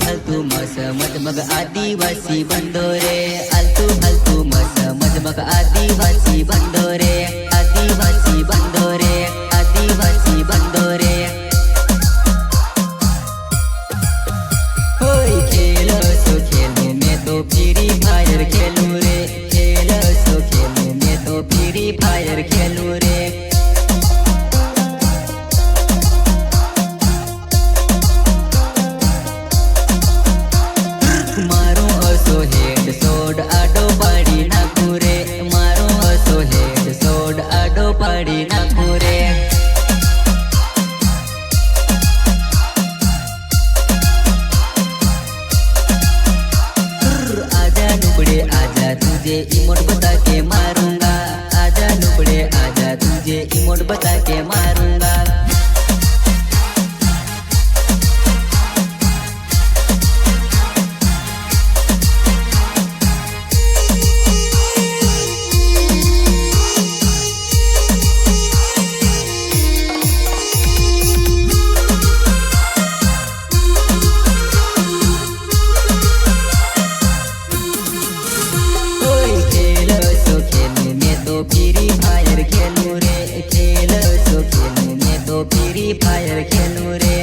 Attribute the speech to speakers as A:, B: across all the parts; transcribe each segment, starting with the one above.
A: फालतू मस मज मग आदिवासी बंदोरे आलतू फालतू मस मज मग आदिवासी बंदोरे आदिवासी बंदोरे आदिवासी बंदोरे होय खेलो सो खेलूं मैं तो फ्री फायर खेलूं रे खेलो सो खेलूं मैं तो फ्री फायर खेलूं रे तुझे इमोट बता के मारूंगा आजा नुबड़े आजा तुझे इमोट बता के मारूंगा फ्री फायर खेलूं रे खेलो सो खेलूं मैं तो फ्री फायर खेलूं रे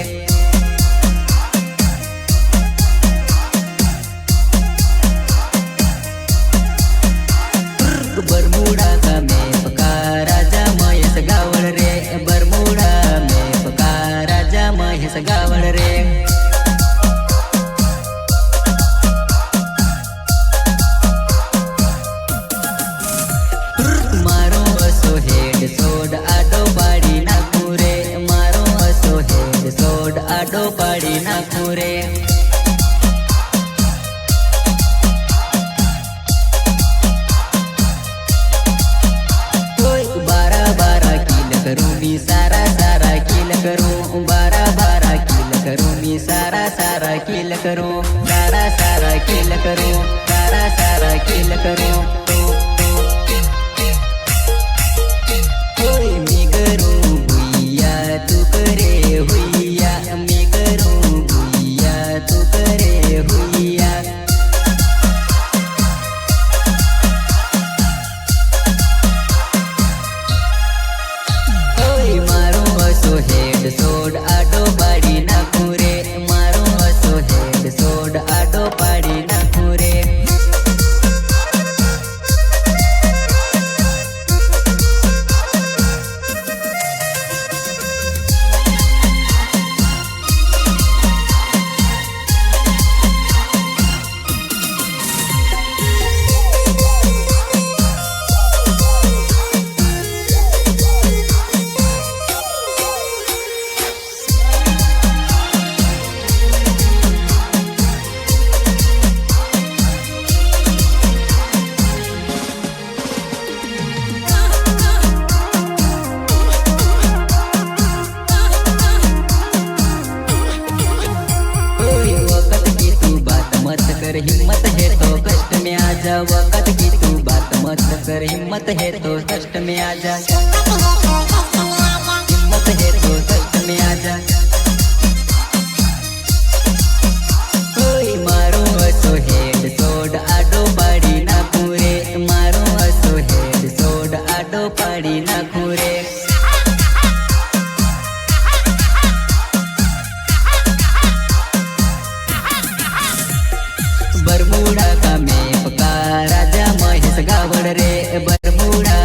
A: बरमुड़ा का मैं पका राजा महेश गावड़ रे बरमुड़ा में पका राजा महेश गावड़ रे सोड आडो पाड़ी नाखू रे मारो असो हेड सोड आडो पाड़ी नाखू रे बारा बारा किल करूं मी सारा सारा किल करूं बारा बारा किल करूं मी सारा सारा किल करूं सारा सारा किल करूं सारा सारा किल करूं तू करे हुईया मैं करूं हुईया तू करे हुईया ओए मारो असो हेड सोड आडो पाड़ी नाखू रे मारो असो हेड सोड आडो पाड़ी नाखू रे हिम्मत है तो कष्ट में आ जा वक़्त की तू बात मत कर हिम्मत है तो कष्ट में आ जा हिम्मत है तो कष्ट में आ जा कोई मारो असो हेड सोड आडो पाड़ी नाखू रे मारो असो हेड सोड आडो पाड़ी नाखू रे बरमुड़ा का मैं पका राजा महेश गावड़ रे बरमुड़ा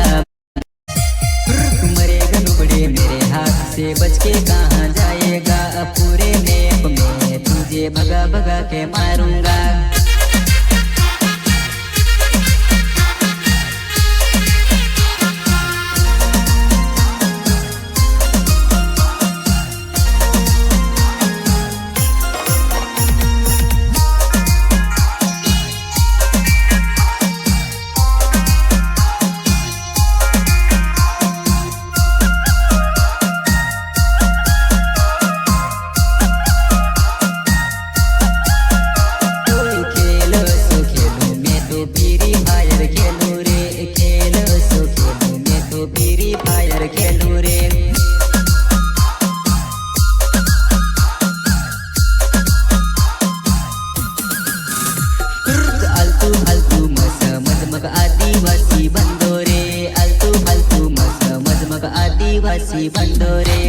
A: मरेगा नुबड़े मेरे हाथ से बच के कहाँ जाएगा पूरे मैप में तुझे भगा भगा के मारूंगा आदिवासी बंदोरे आलतू फालतू मज मजमग आदिवासी बंदोरे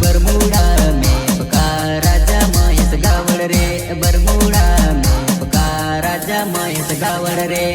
A: बरमुडा में पका राजा महेश गावड़ रे बरमुडा में पका राजा महेश गावड़ रे।